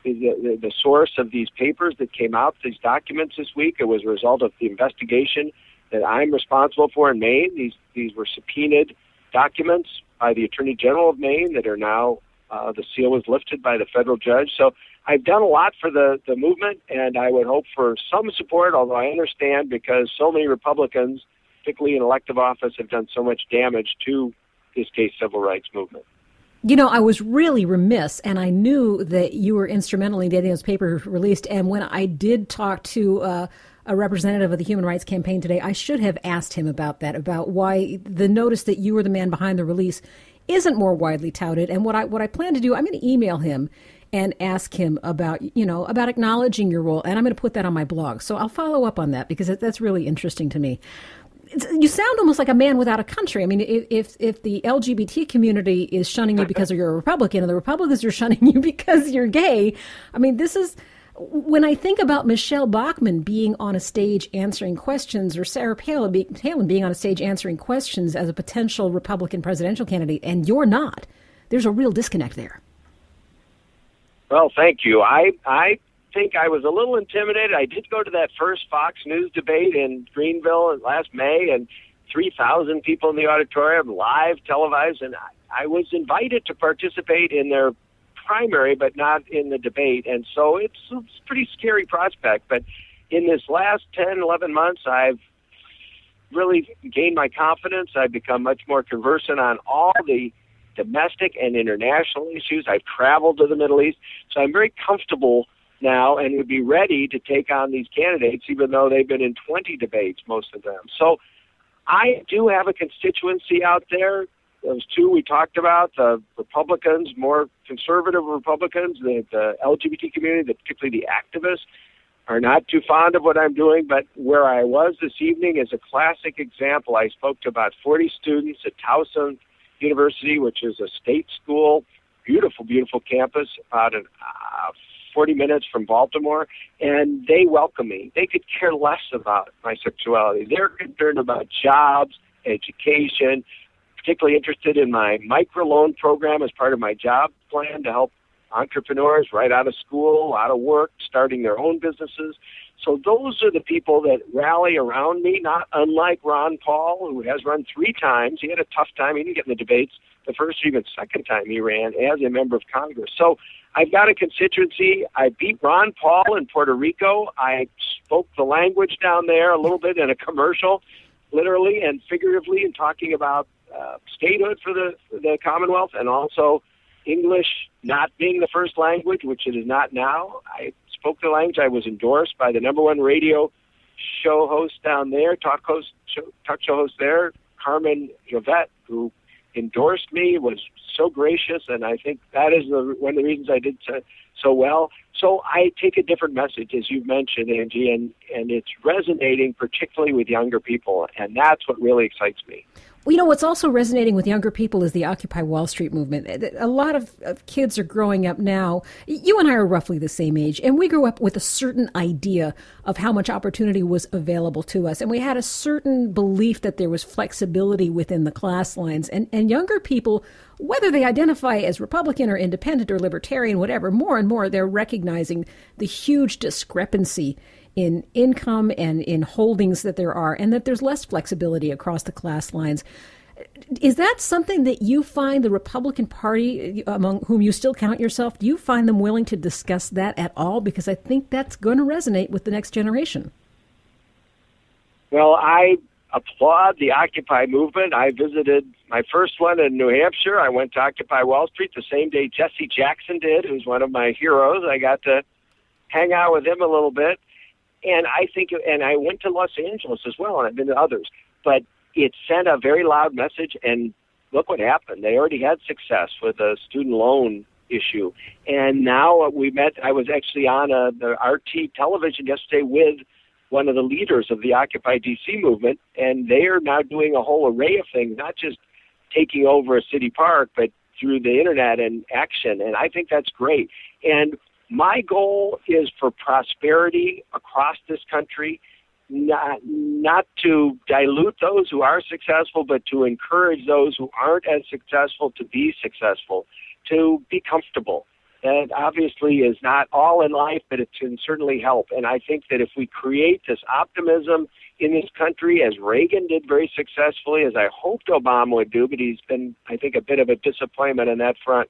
S7: is the source of these papers that came out, these documents this week. It was a result of the investigation that I'm responsible for in Maine. These were subpoenaed documents by the Attorney General of Maine that are now, the seal was lifted by the federal judge. So I've done a lot for the movement, and I would hope for some support, although I understand because so many Republicans, particularly in elective office, have done so much damage to this gay civil rights movement.
S1: You know, I was really remiss, and I knew that you were instrumental in getting those papers released. And when I did talk to a representative of the Human Rights Campaign today, I should have asked him about that, about why the notice that you were the man behind the release isn't more widely touted. And what I plan to do, I'm going to email him and ask him about acknowledging your role. And I'm going to put that on my blog. So I'll follow up on that because that's really interesting to me. You sound almost like a man without a country. I mean, if the LGBT community is shunning you because you're a Republican and the Republicans are shunning you because you're gay, I mean, this is, when I think about Michelle Bachmann being on a stage answering questions, or Sarah Palin being on a stage answering questions as a potential Republican presidential candidate, and you're not, there's a real disconnect there.
S7: Well, thank you. I think I was a little intimidated. I did go to that first Fox News debate in Greenville last May, and 3,000 people in the auditorium, live televised, and I was invited to participate in their primary, but not in the debate. And so it's a pretty scary prospect. But in this last 10, 11 months, I've really gained my confidence. I've become much more conversant on all the domestic and international issues. I've traveled to the Middle East, so I'm very comfortable now and would be ready to take on these candidates, even though they've been in 20 debates, most of them. So I do have a constituency out there. Those two we talked about, the Republicans, more conservative Republicans, the LGBT community, particularly the activists, are not too fond of what I'm doing. But where I was this evening is a classic example. I spoke to about 40 students at Towson University, which is a state school, beautiful, beautiful campus, about 40 minutes from Baltimore, and they welcome me. They could care less about my sexuality. They're concerned about jobs, education, particularly interested in my microloan program as part of my job plan to help entrepreneurs right out of school, out of work, starting their own businesses. So those are the people that rally around me, not unlike Ron Paul, who has run 3 times. He had a tough time. He didn't get in the debates the first or even second time he ran as a member of Congress. So I've got a constituency. I beat Ron Paul in Puerto Rico. I spoke the language down there a little bit in a commercial, literally and figuratively, in talking about statehood for the Commonwealth, and also English not being the first language, which it is not now. I spoke the language. I was endorsed by the #1 radio show host down there, talk show host there, Carmen Yvette, who endorsed me, was so gracious, and I think that is one of the reasons I did so well. So I take a different message, as you've mentioned, Angie, and it's resonating particularly with younger people, and that's what really excites me.
S1: Well, what's also resonating with younger people is the Occupy Wall Street movement. A lot of kids are growing up now. You and I are roughly the same age, and we grew up with a certain idea of how much opportunity was available to us. And we had a certain belief that there was flexibility within the class lines. And younger people, whether they identify as Republican or independent or libertarian, whatever, more and more they're recognizing the huge discrepancy in income and in holdings that there are, and that there's less flexibility across the class lines. Is that something that you find the Republican Party, among whom you still count yourself, do you find them willing to discuss that at all? Because I think that's going to resonate with the next generation.
S7: Well, I applaud the Occupy movement. I visited my first one in New Hampshire. I went to Occupy Wall Street the same day Jesse Jackson did, who's one of my heroes. I got to hang out with him a little bit. And I think, and I went to Los Angeles as well, and I've been to others. But it sent a very loud message, and look what happened. They already had success with a student loan issue. And now I was actually on the RT television yesterday with one of the leaders of the Occupy DC movement, and they are now doing a whole array of things, not just taking over a city park, but through the internet and action. And I think that's great. And my goal is for prosperity across this country, not to dilute those who are successful, but to encourage those who aren't as successful to be successful, to be comfortable. That obviously is not all in life, but it can certainly help. And I think that if we create this optimism in this country, as Reagan did very successfully, as I hoped Obama would do, but he's been, I think, a bit of a disappointment on that front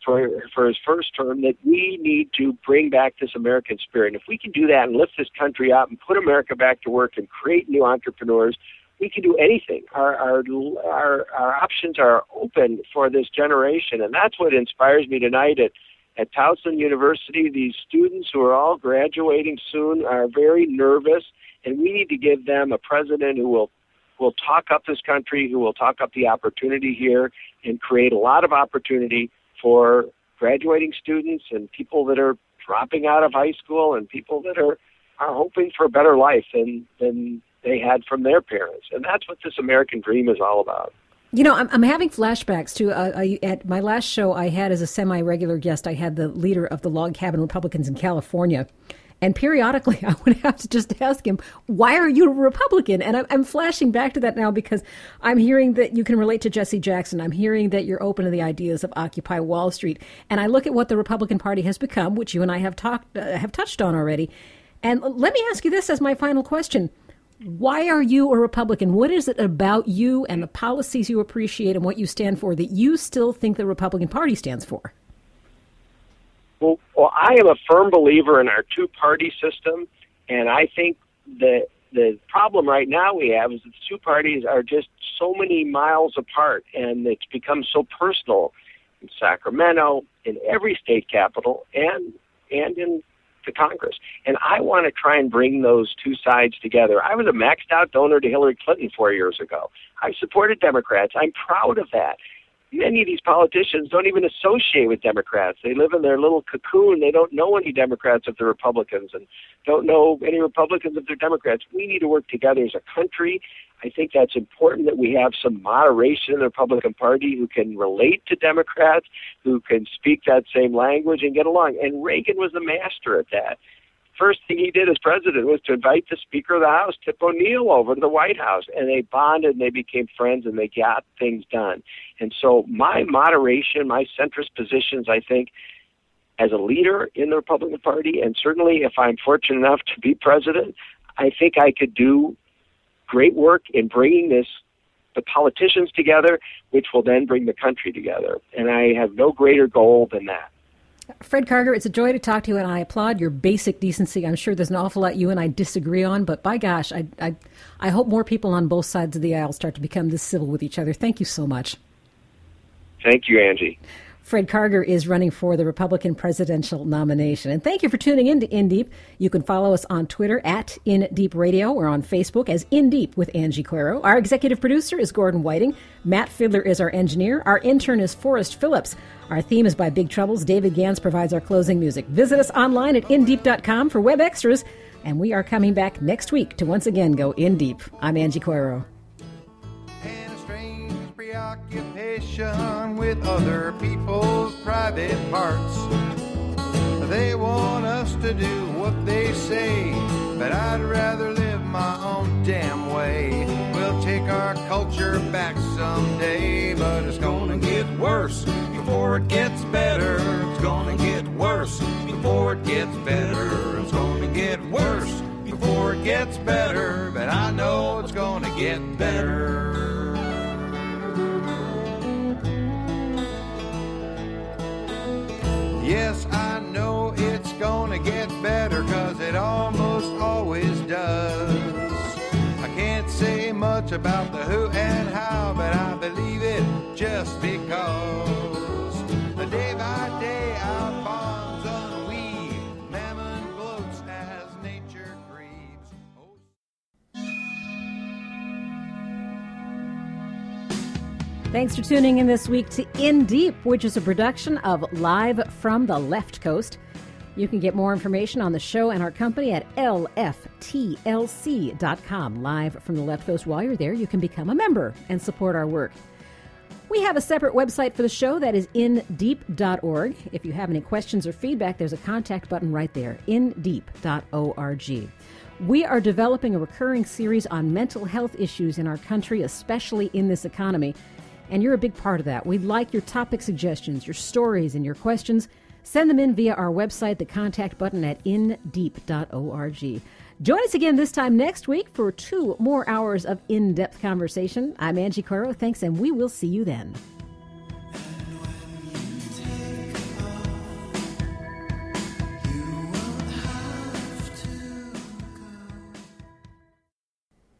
S7: for his first term, that we need to bring back this American spirit. And if we can do that and lift this country up and put America back to work and create new entrepreneurs, we can do anything. Our options are open for this generation, and that's what inspires me tonight at Towson University. These students who are all graduating soon are very nervous, and we need to give them a president who will talk up this country, who will talk up the opportunity here and create a lot of opportunity for graduating students and people that are dropping out of high school and people that are hoping for a better life than they had from their parents. And that's what this American dream is all about.
S1: I'm having flashbacks to at my last show I had as a semi-regular guest, I had the leader of the Log Cabin Republicans in California. And periodically, I would have to just ask him, why are you a Republican? And I'm flashing back to that now because I'm hearing that you can relate to Jesse Jackson. I'm hearing that you're open to the ideas of Occupy Wall Street. And I look at what the Republican Party has become, which you and I have touched on already. And let me ask you this as my final question. Why are you a Republican? What is it about you and the policies you appreciate and what you stand for that you still think the Republican Party stands for?
S7: Well, I am a firm believer in our two-party system, and I think the problem right now we have is that the two parties are just so many miles apart, and it's become so personal in Sacramento, in every state capital, and in the Congress. And I want to try and bring those two sides together. I was a maxed-out donor to Hillary Clinton 4 years ago. I supported Democrats. I'm proud of that. Many of these politicians don't even associate with Democrats. They live in their little cocoon. They don't know any Democrats if they're Republicans and don't know any Republicans if they're Democrats. We need to work together as a country. I think that's important that we have some moderation in the Republican Party who can relate to Democrats, who can speak that same language and get along. And Reagan was the master at that. First thing he did as president was to invite the Speaker of the House, Tip O'Neill, over to the White House, and they bonded and they became friends and they got things done. And so my moderation, my centrist positions, I think, as a leader in the Republican Party, and certainly if I'm fortunate enough to be president, I think I could do great work in bringing the politicians together, which will then bring the country together. And I have no greater goal than that.
S1: Fred Karger, it's a joy to talk to you, and I applaud your basic decency. I'm sure there's an awful lot you and I disagree on, but by gosh, I hope more people on both sides of the aisle start to become this civil with each other. Thank you so much.
S7: Thank you, Angie.
S1: Fred Karger is running for the Republican presidential nomination. And thank you for tuning in to In Deep. You can follow us on Twitter at In Deep Radio or on Facebook as In Deep with Angie Coiro. Our executive producer is Gordon Whiting. Matt Fiddler is our engineer. Our intern is Forrest Phillips. Our theme is by Big Troubles. David Gans provides our closing music. Visit us online at indeep.com for web extras. And we are coming back next week to once again go In Deep. I'm Angie Coiro.
S8: Occupation with other people's private parts. They want us to do what they say, but I'd rather live my own damn way. We'll take our culture back someday, but it's gonna get worse before it gets better. It's gonna get worse before it gets better. It's gonna get worse before it gets better, but I know it's gonna get better. Yes, I know it's gonna get better, 'cause it almost always does. I can't say much about the who and how, but I believe it just because. The day by day our bonds unweave, mammon gloats as nature grieves.
S1: Thanks for tuning in this week to In Deep, which is a production of Live from the Left Coast. You can get more information on the show and our company at lftlc.com. Live from the Left Coast. While you're there, you can become a member and support our work. We have a separate website for the show that is indeep.org. If you have any questions or feedback, there's a contact button right there, indeep.org. We are developing a recurring series on mental health issues in our country, especially in this economy. And you're a big part of that. We'd like your topic suggestions, your stories, and your questions. Send them in via our website, the contact button at indeep.org. Join us again this time next week for 2 more hours of in-depth conversation. I'm Angie Coiro. Thanks, and we will see you then.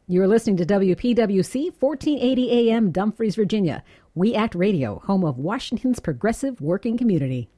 S1: You're listening to WPWC 1480 AM, Dumfries, Virginia. We Act Radio, home of Washington's progressive working community.